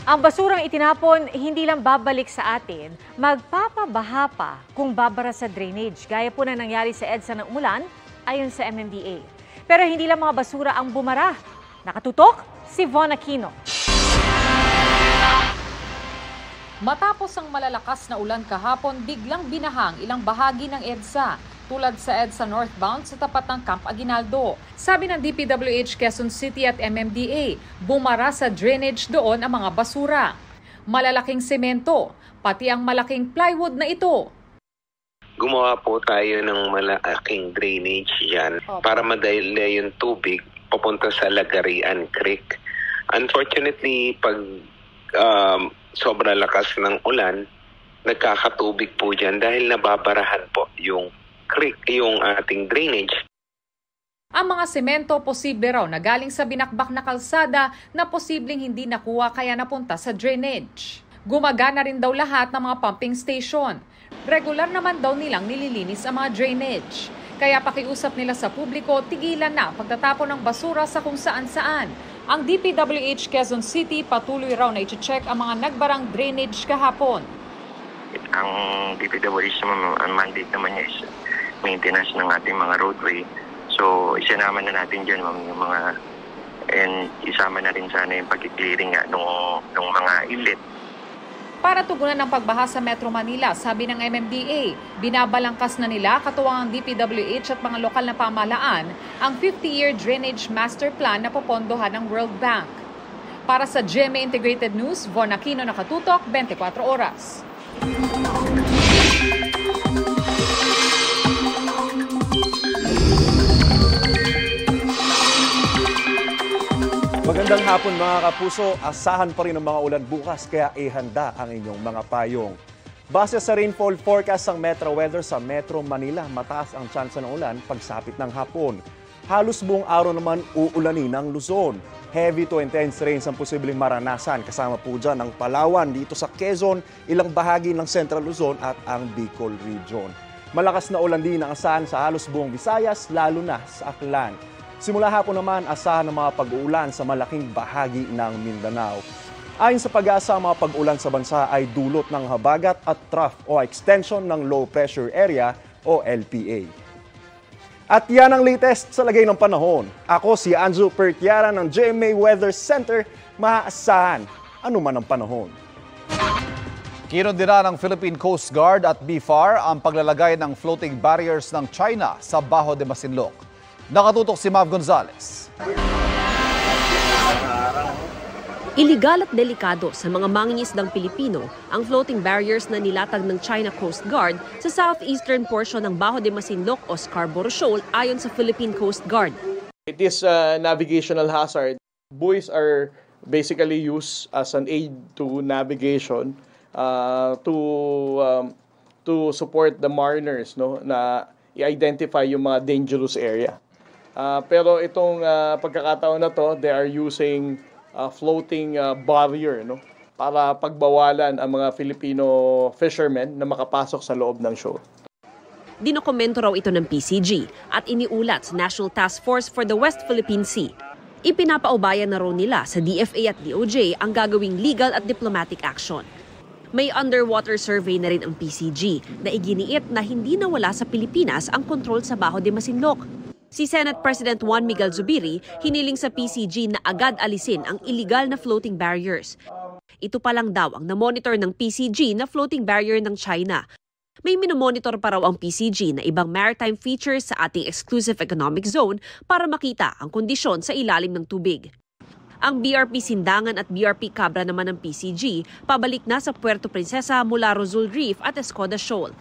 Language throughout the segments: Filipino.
Ang basurang itinapon hindi lang babalik sa atin, magpapabaha pa kung babara sa drainage. Gaya po na nangyari sa EDSA ng umulan, ayon sa MMDA. Pero hindi lang mga basura ang bumara. Nakatutok si Von Aquino. Matapos ang malalakas na ulan kahapon, biglang binahang ilang bahagi ng EDSA, tulad sa EDSA northbound sa tapat ng Camp Aguinaldo. Sabi ng DPWH Quezon City at MMDA, bumara sa drainage doon ang mga basura. Malalaking semento, pati ang malaking plywood na ito. Gumawa po tayo ng malaking drainage dyan para madala yung tubig papunta sa Lagarian Creek. Unfortunately, pag sobrang lakas ng ulan, nagkakatubig po dyan dahil nababarahan po yung creek, yung ating drainage. Ang mga semento posible raw na galing sa binakbak na kalsada na posibleng hindi nakuha kaya napunta sa drainage. Gumagana rin daw lahat ng mga pumping station. Regular naman daw nilang nililinis ang mga drainage. Kaya pakiusap nila sa publiko, tigilan na ang pagtatapon ng basura sa kung saan-saan. Ang DPWH Quezon City patuloy raw na i-check ang mga nagbarang drainage kahapon. Ang DPWH naman, ang mandate naman niya is maintenance ng ating mga roadway. So, isinama na natin dyan yung mga, and isama na rin sana yung pag-clearing nga ng mga inlet. Para tugunan ng pagbaha sa Metro Manila, sabi ng MMDA, binabalangkas na nila katuwang ang DPWH at mga lokal na pamahalaan ang 50-year Drainage Master Plan na popondohan ng World Bank. Para sa GMA Integrated News, Von Aquino, nakatutok, 24 oras. Magandang hapon mga kapuso, asahan pa rin ang mga ulan bukas kaya ihanda ang inyong mga payong. Base sa rainfall forecast ng Metro Weather sa Metro Manila, mataas ang tsansa ng ulan pagsapit ng hapon. Halos buong araw naman uulanin ng Luzon. Heavy to intense rains ang posibleng maranasan kasama po dyan ang Palawan dito sa Quezon, ilang bahagi ng Central Luzon at ang Bicol Region. Malakas na ulan din ang asahan sa halos buong Visayas, lalo na sa Aklan. Simula hapon naman, asahan ng mga pag-uulan sa malaking bahagi ng Mindanao. Ayon sa pag-asa, ang mga pag-ulan sa bansa ay dulot ng habagat at trough o extension ng low pressure area o LPA. At yan ang latest sa lagay ng panahon. Ako si Anjo Pertiara ng GMA Weather Center, maaasahan anuman ang panahon. Kinundina ng Philippine Coast Guard at BFAR ang paglalagay ng floating barriers ng China sa Baho de Masinloc. Nakatutok si Mav Gonzales. Iligal at delikado sa mga mangingisdang Pilipino ang floating barriers na nilatag ng China Coast Guard sa southeastern portion ng Baho de Masinloc o Scarborough Shoal ayon sa Philippine Coast Guard. It is a navigational hazard. Buoys are basically used as an aid to navigation to support the mariners, no, na i-identify yung mga dangerous area. Pero itong pagkakataon na to, they are using floating barrier, no, para pagbawalan ang mga Filipino fishermen na makapasok sa loob ng shoal. Dinokumento raw ito ng PCG at iniulat sa National Task Force for the West Philippine Sea. Ipinapaubayan na raw nila sa DFA at DOJ ang gagawing legal at diplomatic action. May underwater survey na rin ang PCG na iginiit na hindi nawala sa Pilipinas ang kontrol sa Baho de Masinloc. Si Senate President Juan Miguel Zubiri hiniling sa PCG na agad alisin ang illegal na floating barriers. Ito pa lang daw ang namonitor ng PCG na floating barrier ng China. May minomonitor pa raw ang PCG na ibang maritime features sa ating exclusive economic zone para makita ang kondisyon sa ilalim ng tubig. Ang BRP Sindangan at BRP Cabra naman ng PCG pabalik na sa Puerto Princesa mula Rosul Reef at Escoda Shoal.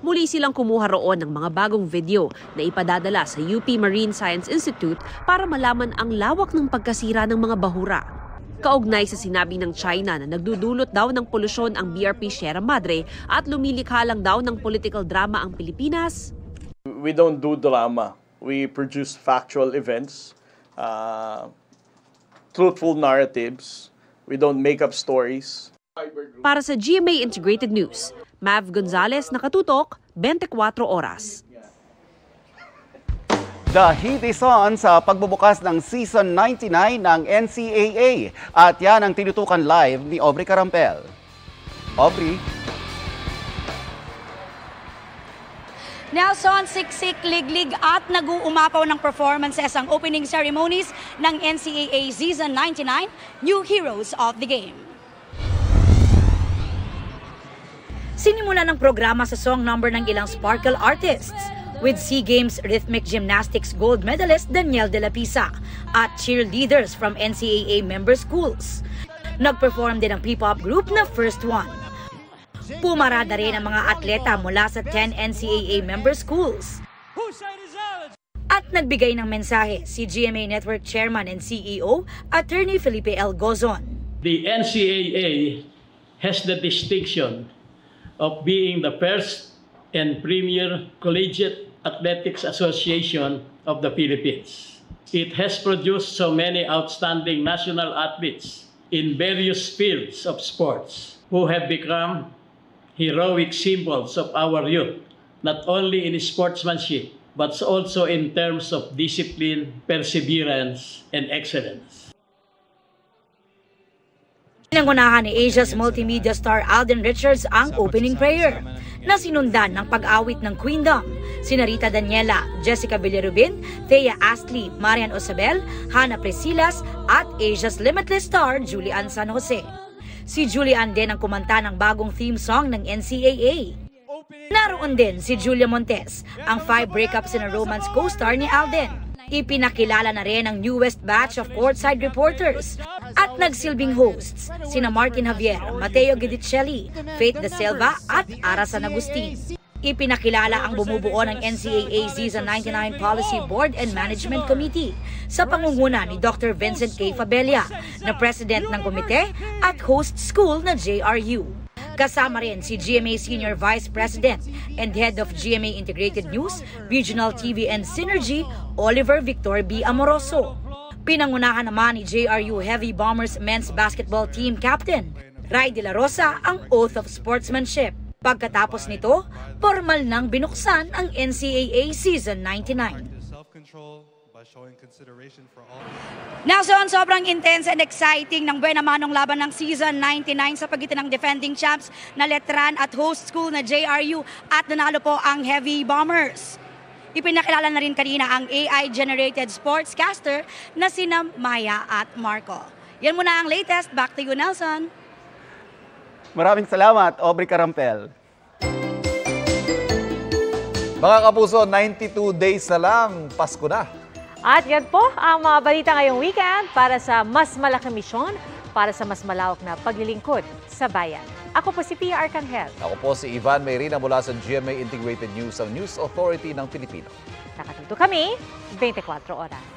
Muli silang kumuha roon ng mga bagong video na ipadadala sa UP Marine Science Institute para malaman ang lawak ng pagkasira ng mga bahura. Kaugnay sa sinabi ng China na nagdudulot daw ng polusyon ang BRP Sierra Madre at lumilikha lang daw ng political drama ang Pilipinas. We don't do drama. We produce factual events, truthful narratives. We don't make up stories. Para sa GMA Integrated News, Mav Gonzales, nakatutok, 24 oras. The heat is on sa pagbubukas ng Season 99 ng NCAA. At yan ang tinutukan live ni Aubrey Carampel. Aubrey? Nelson, siksik, liglig at nag-uumapaw ng performances ang opening ceremonies ng NCAA Season 99, New Heroes of the Game. Sinimula ng programa sa song number ng ilang Sparkle artists with SEA Games Rhythmic Gymnastics gold medalist Daniel De La Pisa at cheerleaders from NCAA member schools. Nag-perform din ang P-pop group na First One. Pumarada rin ang mga atleta mula sa 10 NCAA member schools. At nagbigay ng mensahe si GMA Network Chairman and CEO, Attorney Felipe L. Gozon. The NCAA has the distinction of being the first and premier collegiate athletics association of the Philippines. It has produced so many outstanding national athletes in various fields of sports who have become heroic symbols of our youth, not only in sportsmanship, but also in terms of discipline, perseverance, and excellence. Pinangunahan ni Asia's multimedia star Alden Richards ang opening prayer na sinundan ng pag-awit ng Queendom. Sina Rita Daniela, Jessica Villarubin, Thea Astley, Marian Osabel, Hannah Presilas at Asia's limitless star Julian San Jose. Si Julian din ang kumanta ng bagong theme song ng NCAA. Naroon din si Julia Montes, ang 5 breakups in a romance co-star ni Alden. Ipinakilala na rin ang newest batch of courtside reporters at nagsilbing hosts sina Martin Javier, Mateo Gidicelli, Faith De Silva at Ara San Agustin. Ipinakilala ang bumubuo ng NCAA Season 99 Policy Board and Management Committee sa pangunguna ni Dr. Vincent K. Fabella na President ng komite at host school na JRU. Kasama rin si GMA Senior Vice President and Head of GMA Integrated News, Regional TV and Synergy, Oliver Victor B. Amoroso. Pinangunahan naman ni JRU Heavy Bombers Men's Basketball Team Captain Ray De La Rosa ang Oath of Sportsmanship. Pagkatapos nito, formal nang binuksan ang NCAA Season 99. Nelson, sobrang intense and exciting ng buena manong laban ng Season 99 sa pagitan ng defending champs na Letran at host school na JRU at nanalo po ang Heavy Bombers. Ipinakilala na rin kanina ang AI-generated sportscaster na sina Maya at Marco. Yan muna ang latest. Back to you, Nelson. Maraming salamat, Aubrey Carampel. Mga kapuso, 92 days na lang, Pasko na. At yan po ang mga balita ngayong weekend para sa mas malaking misyon, para sa mas malawak na paglilingkod sa bayan. Ako po si Pia Arcangel. Ako po si Ivan Mayrina mula sa GMA Integrated News, ang News Authority ng Pilipino. Nakatuto kami 24 oras.